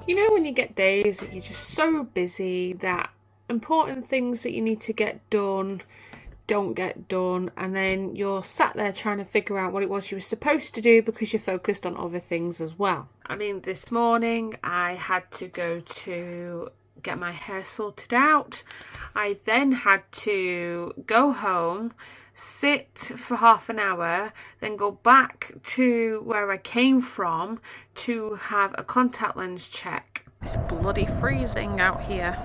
You know, when you get days that you're just so busy that important things that you need to get done don't get done, and then you're sat there trying to figure out what it was you were supposed to do because you're focused on other things as well. I mean, this morning I had to go to get my hair sorted out. I then had to go home, sit for half an hour, then go back to where I came from to have a contact lens check. It's bloody freezing out here.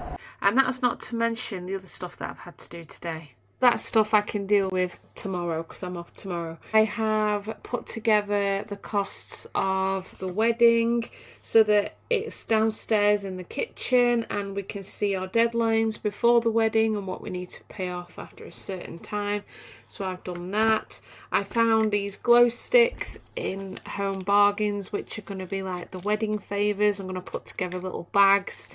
And that's not to mention the other stuff that I've had to do today. That stuff I can deal with tomorrow because I'm off tomorrow. I have put together the costs of the wedding so that it's downstairs in the kitchen and we can see our deadlines before the wedding and what we need to pay off after a certain time. So I've done that. I found these glow sticks in Home Bargains, which are going to be like the wedding favours. I'm going to put together little bags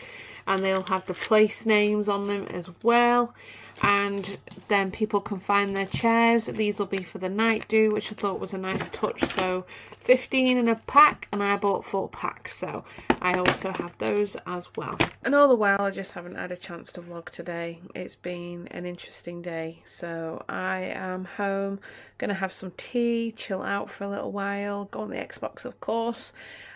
and they'll have the place names on them as well. And then people can find their chairs. These will be for the night do, which I thought was a nice touch. So 15 in a pack, and I bought 4 packs, so I also have those as well. And all the while I just haven't had a chance to vlog today. It's been an interesting day, so I am home, gonna have some tea, chill out for a little while, go on the Xbox of course,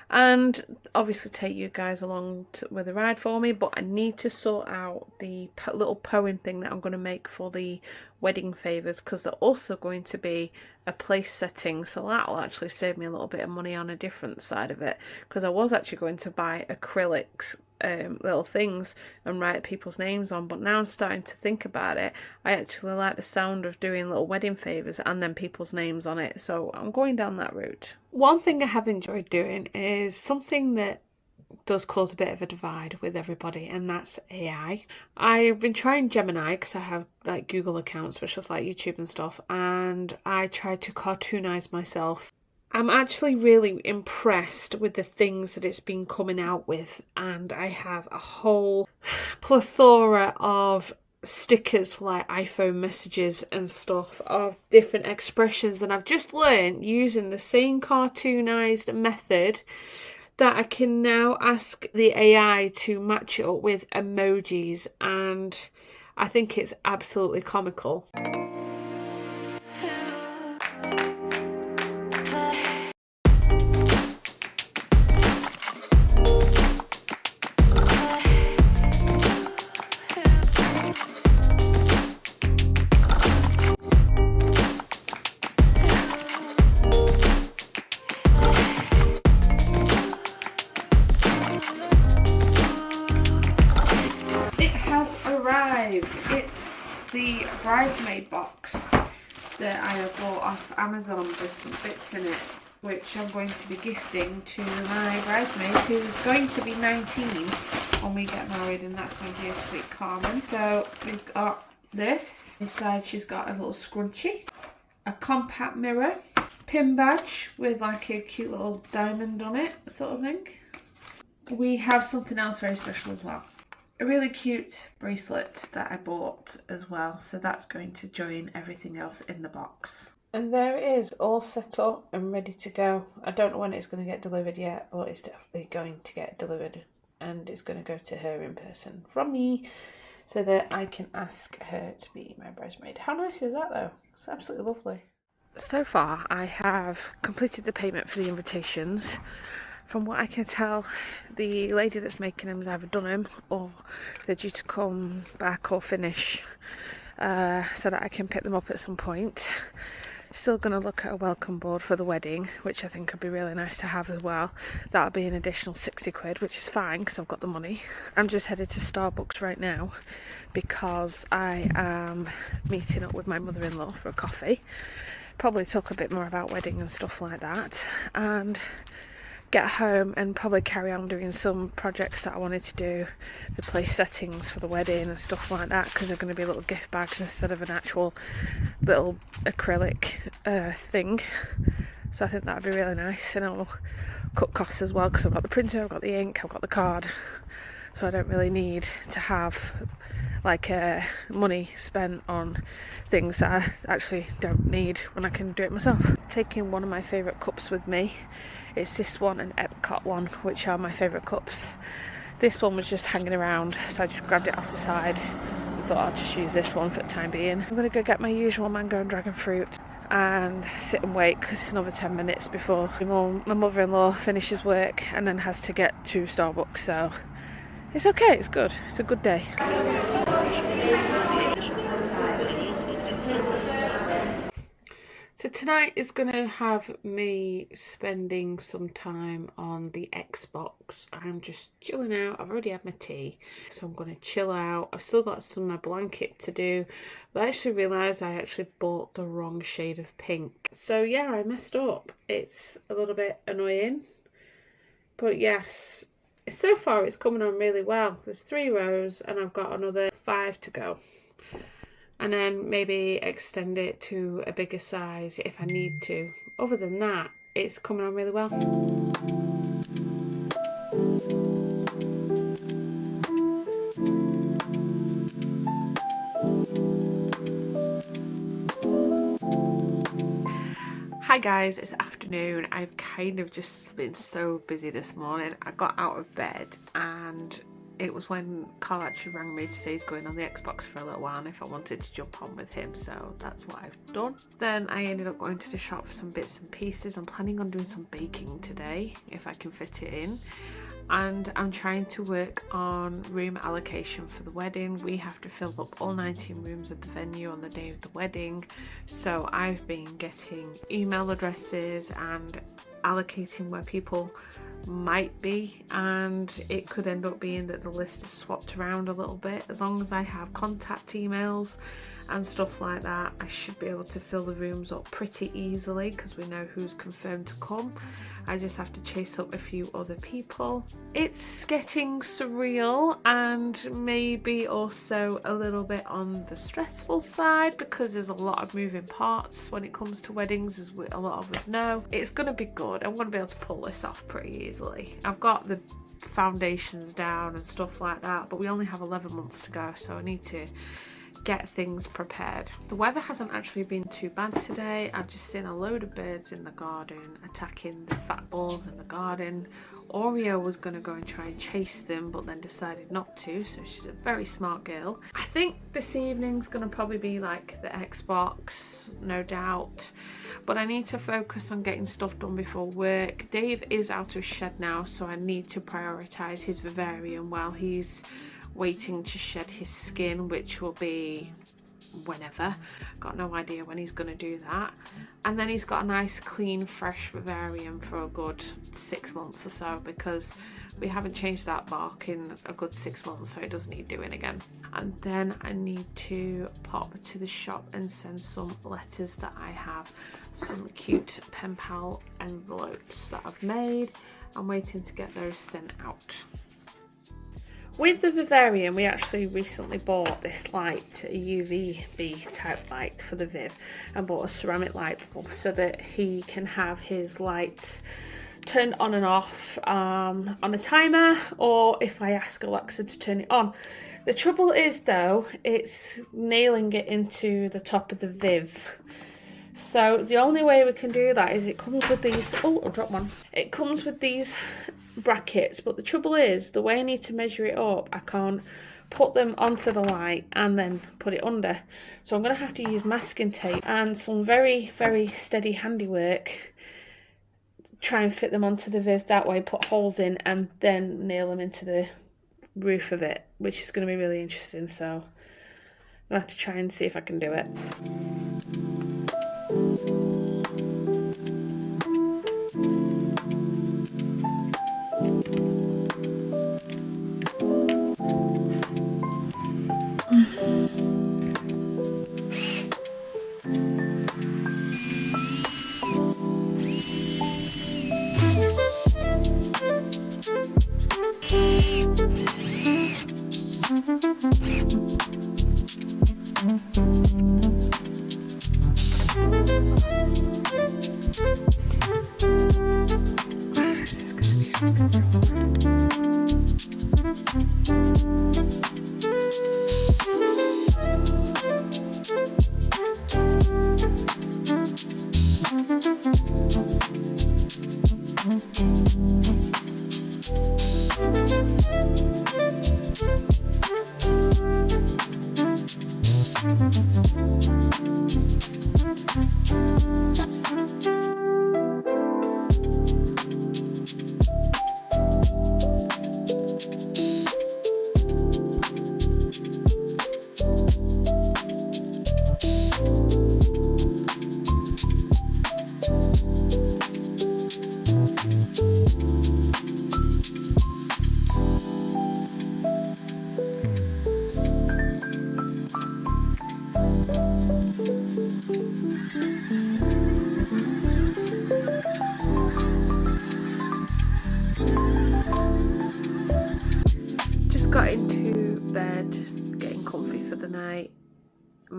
and obviously take you guys along with a ride for me. But I need to sort out the little poem thing that I'm going to make for the wedding favours, because they're also going to be a place setting, so that'll actually save me a little bit of money on a different side of it, because I was actually going to buy acrylics little things and write people's names on, but now I'm starting to think about it. I actually like the sound of doing little wedding favours and then people's names on it, so I'm going down that route. One thing I have enjoyed doing is something that does cause a bit of a divide with everybody, and that's AI. I've been trying Gemini because I have like Google accounts, which is like YouTube and stuff, and I tried to cartoonize myself. I'm actually really impressed with the things that it's been coming out with, and I have a whole plethora of stickers for like iPhone messages and stuff of different expressions, and I've just learned using the same cartoonized method that I can now ask the AI to match it up with emojis, and I think it's absolutely comical. It's the bridesmaid box that I have bought off Amazon. There's some bits in it which I'm going to be gifting to my bridesmaid, who's going to be 19 when we get married, and that's my dear sweet Carmen. So we've got this. Inside she's got a little scrunchie, a compact mirror, pin badge with like a cute little diamond on it sort of thing. We have something else very special as well. A really cute bracelet that I bought as well, so that's going to join everything else in the box. And there it is, all set up and ready to go. I don't know when it's going to get delivered yet, but it's definitely going to get delivered, and it's going to go to her in person from me so that I can ask her to be my bridesmaid. How nice is that though? It's absolutely lovely. So far I have completed the payment for the invitations. From what I can tell, the lady that's making them has either done them or they're due to come back or finish so that I can pick them up at some point. Still going to look at a welcome board for the wedding, which I think would be really nice to have as well. That'll be an additional 60 quid, which is fine because I've got the money. I'm just headed to Starbucks right now because I am meeting up with my mother-in-law for a coffee. Probably talk a bit more about wedding and stuff like that, and get home and probably carry on doing some projects that I wanted to do, the place settings for the wedding and stuff like that, because they're going to be little gift bags instead of an actual little acrylic thing. So I think that would be really nice, and it'll cut costs as well because I've got the printer, I've got the ink, I've got the card, so I don't really need to have like money spent on things that I actually don't need when I can do it myself. Taking one of my favourite cups with me. It's this one and Epcot one, which are my favourite cups. This one was just hanging around, so I just grabbed it off the side and thought I'll just use this one for the time being. I'm going to go get my usual mango and dragon fruit and sit and wait, because it's another 10 minutes before my mother-in-law finishes work and then has to get to Starbucks, so it's okay, it's good, it's a good day. So tonight is going to have me spending some time on the Xbox. I'm just chilling out. I've already had my tea, so I'm going to chill out. I've still got some of my blanket to do, but I actually realised I actually bought the wrong shade of pink. So yeah, I messed up. It's a little bit annoying, but yes, so far it's coming on really well. There's 3 rows and I've got another 5 to go. And then maybe extend it to a bigger size if I need to. Other than that, it's coming on really well. Hi guys, it's afternoon. I've kind of just been so busy this morning. I got out of bed and it was when Carl actually rang me to say he's going on the Xbox for a little while and if I wanted to jump on with him, so that's what I've done. Then I ended up going to the shop for some bits and pieces. I'm planning on doing some baking today if I can fit it in, and I'm trying to work on room allocation for the wedding. We have to fill up all 19 rooms at the venue on the day of the wedding, so I've been getting email addresses and allocating where people might be, and it could end up being that the list is swapped around a little bit. As long as I have contact emails and stuff like that, I should be able to fill the rooms up pretty easily because we know who's confirmed to come. I just have to chase up a few other people. It's getting surreal and maybe also a little bit on the stressful side because there's a lot of moving parts when it comes to weddings, as a lot of us know. It's going to be good. I'm going to be able to pull this off pretty easily. I've got the foundations down and stuff like that, but we only have 11 months to go, so I need to get things prepared. The weather hasn't actually been too bad today. I've just seen a load of birds in the garden attacking the fat balls in the garden. Oreo was going to go and try and chase them, but then decided not to, so she's a very smart girl. I think this evening's going to probably be like the Xbox, no doubt, but I need to focus on getting stuff done before work. Dave is out of shed now, so I need to prioritise his vivarium while he's waiting to shed his skin, which will be whenever. Got no idea when he's going to do that. And then he's got a nice clean fresh vivarium for a good 6 months or so, because we haven't changed that bark in a good 6 months, so it does need doing again. And then I need to pop to the shop and send some letters that I have, some cute pen pal envelopes that I've made. I'm waiting to get those sent out. With the vivarium, we actually recently bought this light, a UVB type light for the Viv, and bought a ceramic light bulb so that he can have his lights turned on and off on a timer, or if I ask Alexa to turn it on. The trouble is though, it's nailing it into the top of the Viv. So the only way we can do that is it comes with these, oh, I dropped one. It comes with these brackets, but the trouble is the way I need to measure it up, I can't put them onto the light and then put it under. So I'm going to have to use masking tape and some very, very steady handiwork, try and fit them onto the Viv that way, put holes in and then nail them into the roof of it, which is going to be really interesting. So I'll have to try and see if I can do it.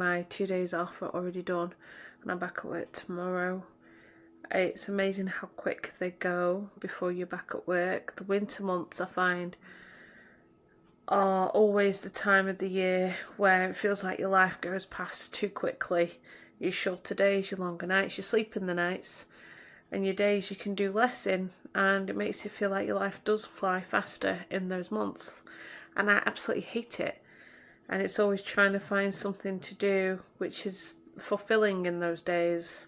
my 2 days off are already done and I'm back at work tomorrow. It's amazing how quick they go before you're back at work. The winter months, I find, are always the time of the year where it feels like your life goes past too quickly. Your shorter days, your longer nights, you sleep in the nights, and your days you can do less in, and it makes you feel like your life does fly faster in those months, and I absolutely hate it. And it's always trying to find something to do which is fulfilling in those days,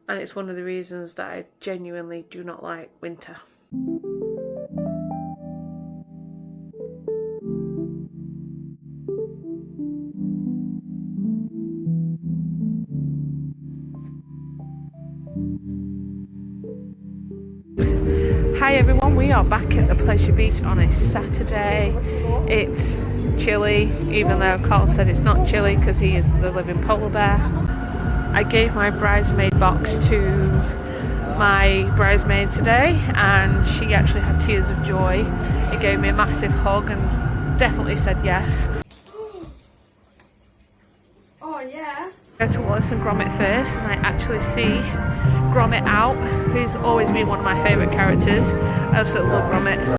and it's one of the reasons that I genuinely do not like winter. Hi everyone, we are back at the Pleasure Beach on a Saturday. It's chilly, even though Carl said it's not chilly because he is the living polar bear. I gave my bridesmaid box to my bridesmaid today and she actually had tears of joy. He gave me a massive hug and definitely said yes. Oh yeah. Go to Wallace and Gromit first and I actually see Gromit out, who's always been one of my favourite characters. I absolutely love Gromit.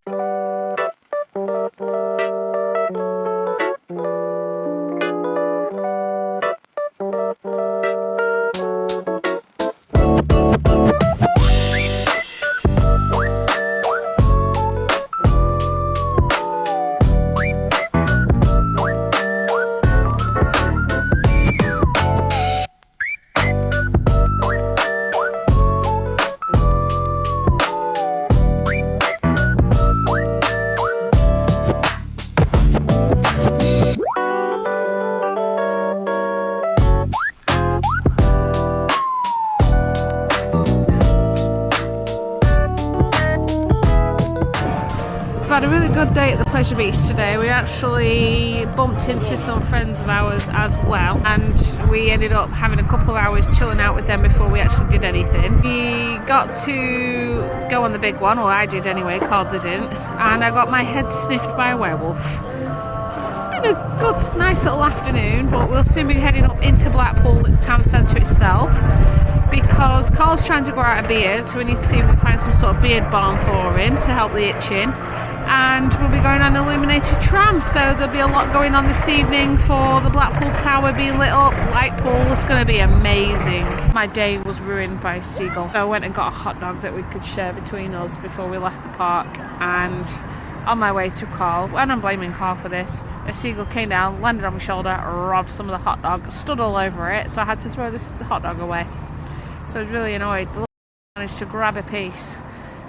Had a really good day at the Pleasure Beach today. We actually bumped into some friends of ours as well, and we ended up having a couple of hours chilling out with them before we actually did anything. We got to go on the big one, or I did anyway, Carl didn't, and I got my head sniffed by a werewolf. It's been a good, nice little afternoon, but we'll soon be heading up into Blackpool town centre itself, because Carl's trying to grow out a beard, so we need to see if we can find some sort of beard balm for him to help the itching. And we'll be going on an illuminated tram, so there'll be a lot going on this evening for the Blackpool Tower being lit up, light pool. It's going to be amazing. My day was ruined by a seagull, so I went and got a hot dog that we could share between us before we left the park, and on my way to Carl, and I'm blaming Carl for this, a seagull came down, landed on my shoulder, robbed some of the hot dog, stood all over it, so I had to throw the hot dog away. So I was really annoyed. The managed to grab a piece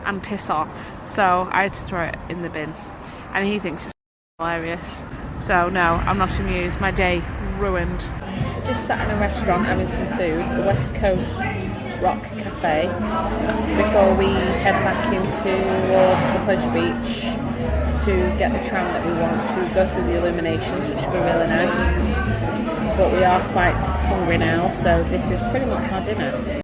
and piss off, so I had to throw it in the bin, and he thinks it's hilarious. So no, I'm not amused. My day ruined. Just sat in a restaurant having some food, the West Coast Rock Cafe, before we head back into towards the Pleasure Beach to get the tram that we want to go through the Illuminations, which should be really nice. But we are quite hungry now, so this is pretty much our dinner.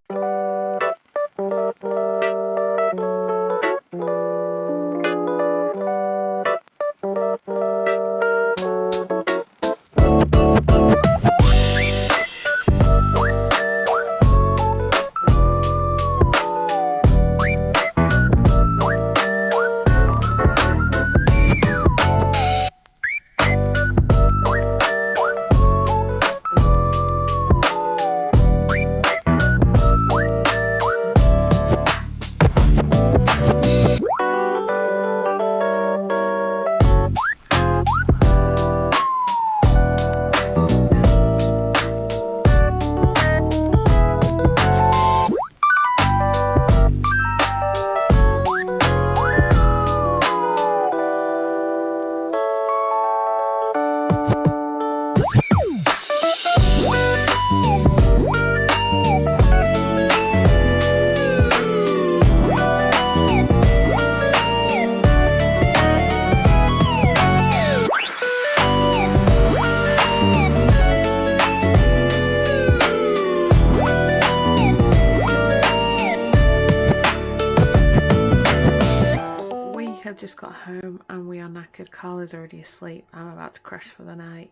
Just got home and we are knackered. Carl is already asleep. I'm about to crash for the night.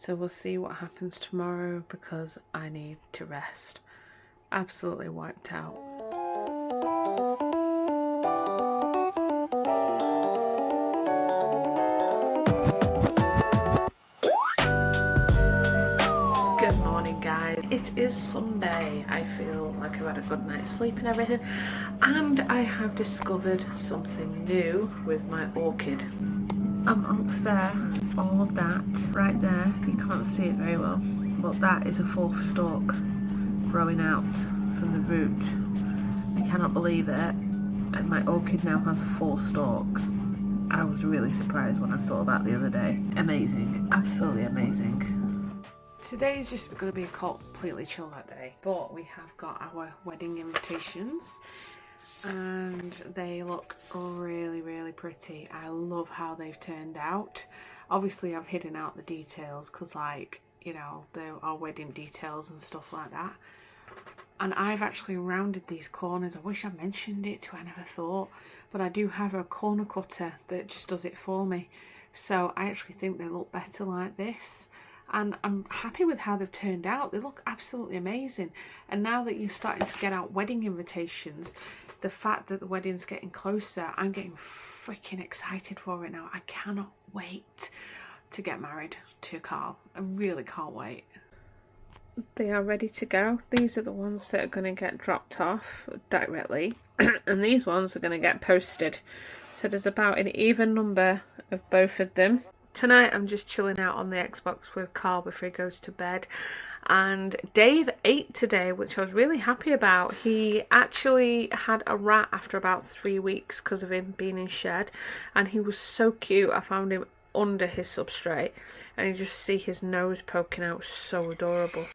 So we'll see what happens tomorrow because I need to rest. Absolutely wiped out. Good morning, guys. It is Sunday. I feel like I've had a good night's sleep and everything, and I have discovered something new with my orchid. Amongst there, all of that right there, if you can't see it very well, but that is a 4th stalk growing out from the root. I cannot believe it, and my orchid now has 4 stalks. I was really surprised when I saw that the other day. Amazing, absolutely amazing. Today is just going to be a completely chill out day, but we have got our wedding invitations and they look really, really pretty. I love how they've turned out. Obviously I've hidden out the details because, like, you know, there are wedding details and stuff like that. And I've actually rounded these corners. I wish I mentioned it, I never thought, but I do have a corner cutter that just does it for me. So I actually think they look better like this. And I'm happy with how they've turned out. They look absolutely amazing. And now that you're starting to get out wedding invitations, the fact that the wedding's getting closer, I'm getting freaking excited for it now. I cannot wait to get married to Carl. I really can't wait. They are ready to go. These are the ones that are going to get dropped off directly. And these ones are going to get posted. So there's about an even number of both of them. Tonight I'm just chilling out on the Xbox with Carl before he goes to bed, and Dave ate today, which I was really happy about. He actually had a rat after about 3 weeks because of him being in shed, and he was so cute. I found him under his substrate and you just see his nose poking out, so adorable.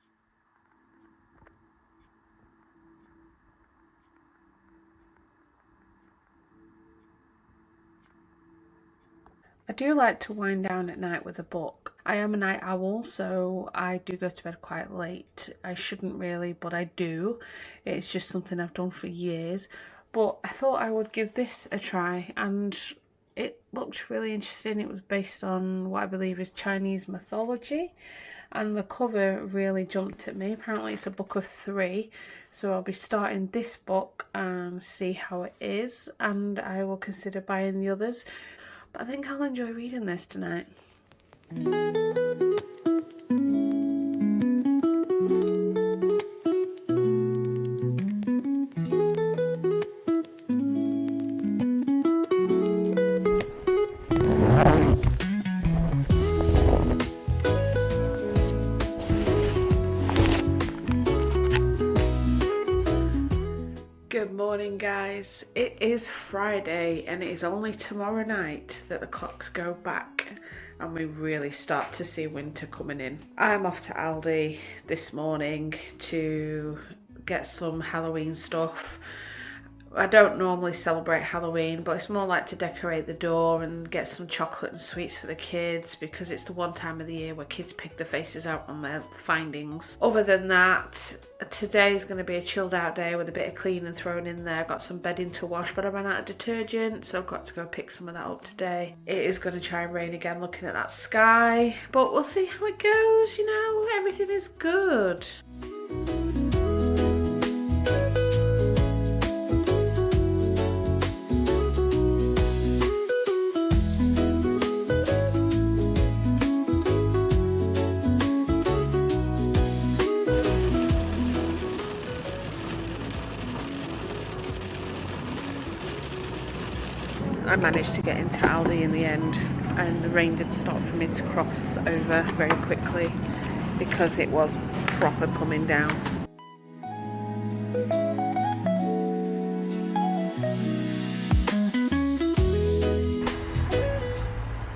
I do like to wind down at night with a book. I am a night owl, so I do go to bed quite late. I shouldn't really, but I do. It's just something I've done for years. But I thought I would give this a try, and it looked really interesting. It was based on what I believe is Chinese mythology, and the cover really jumped at me. Apparently it's a book of 3, so I'll be starting this book and see how it is, and I will consider buying the others. I think I'll enjoy reading this tonight. Good morning, guys. It is Friday and it is only tomorrow night that the clocks go back and we really start to see winter coming in. I'm off to Aldi this morning to get some Halloween stuff. I don't normally celebrate Halloween, but it's more like to decorate the door and get some chocolate and sweets for the kids, because it's the one time of the year where kids pick their faces out on their findings. Other than that, today is going to be a chilled out day with a bit of cleaning thrown in there. I've got some bedding to wash, but I ran out of detergent, so I've got to go pick some of that up today. It is going to try and rain again, looking at that sky, but we'll see how it goes. You know, everything is good. I managed to get into Aldi in the end, and the rain did stop for me to cross over very quickly because it was proper coming down.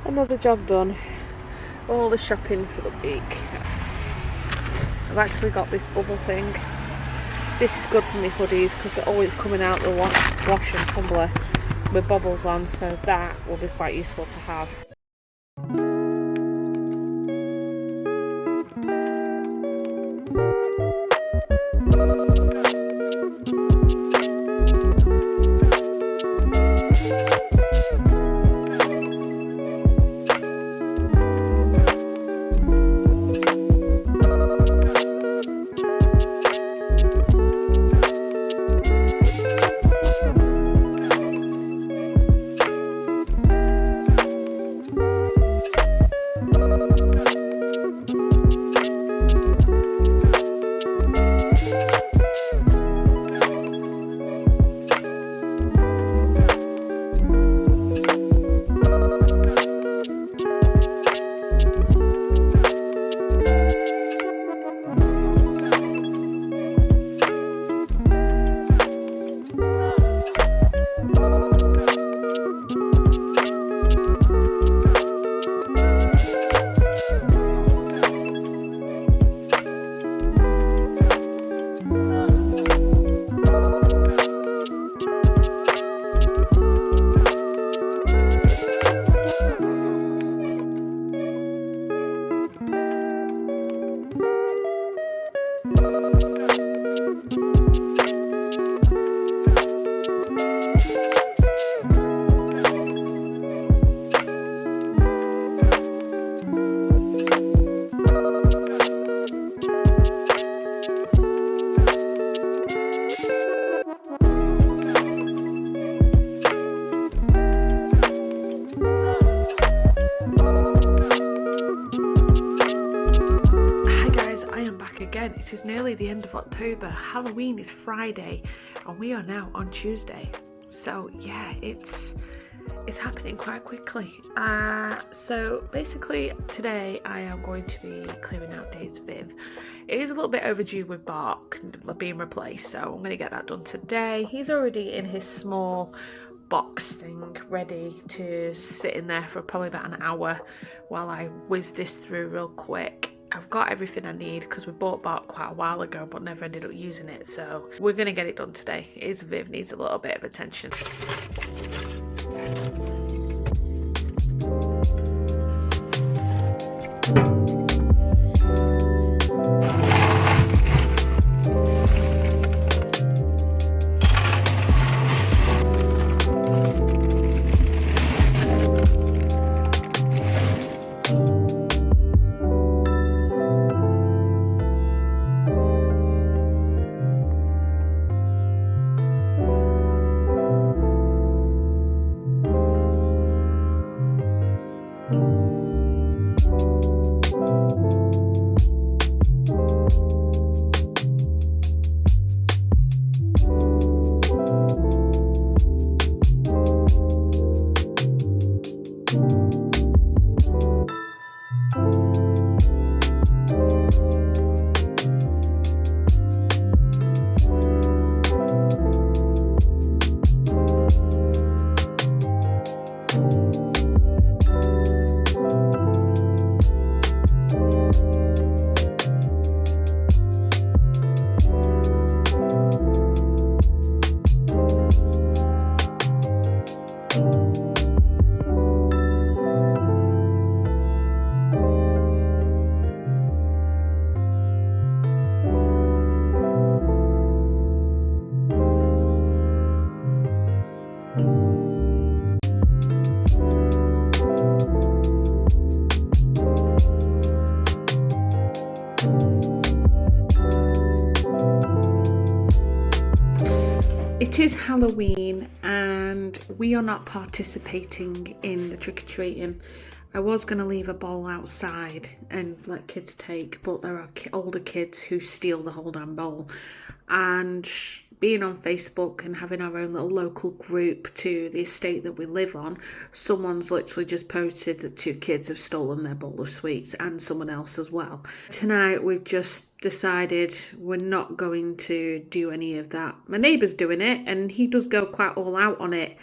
Another job done. All the shopping for the week. I've actually got this bubble thing. This is good for my hoodies because they're always coming out the wash and tumbler with bubbles on, so that will be quite useful to have. end of October. Halloween is Friday and we are now on Tuesday. So yeah, it's happening quite quickly. So basically today I am going to be clearing out Dave's Viv. It is a little bit overdue with Bark being replaced, so I'm going to get that done today. He's already in his small box thing ready to sit in there for probably about an hour while I whiz this through real quick. I've got everything I need because we bought Bark quite a while ago but never ended up using it, so we're going to get it done today. His Viv needs a little bit of attention. It is Halloween and we are not participating in the trick-or-treating. I was going to leave a bowl outside and let kids take, but there are older kids who steal the whole damn bowl. And being on Facebook and having our own little local group to the estate that we live on, someone's literally just posted that 2 kids have stolen their bowl of sweets and someone else as well. Tonight we've just decided we're not going to do any of that. My neighbour's doing it and he does go quite all out on it.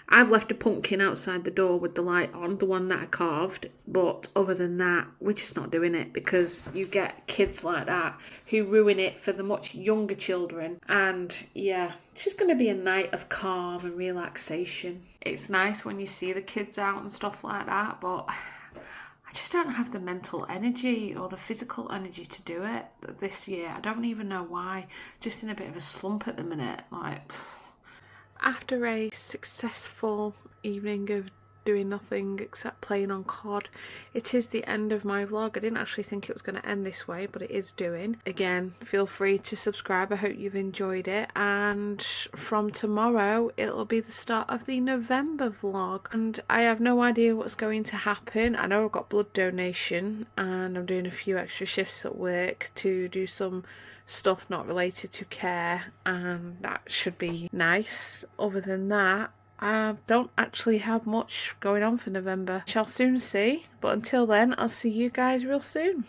I've left a pumpkin outside the door with the light on, the one that I carved, but other than that, we're just not doing it because you get kids like that who ruin it for the much younger children. And yeah, it's just going to be a night of calm and relaxation. It's nice when you see the kids out and stuff like that, but I just don't have the mental energy or the physical energy to do it this year. I don't even know why. Just in a bit of a slump at the minute, like. After a successful evening of doing nothing except playing on COD, it is the end of my vlog. I didn't actually think it was going to end this way, but it is doing. Again, feel free to subscribe. I hope you've enjoyed it. And from tomorrow, it'll be the start of the November vlog. And I have no idea what's going to happen. I know I've got blood donation and I'm doing a few extra shifts at work to do some stuff not related to care, and that should be nice. Other than that, I don't actually have much going on for November. Shall soon see, but until then, I'll see you guys real soon.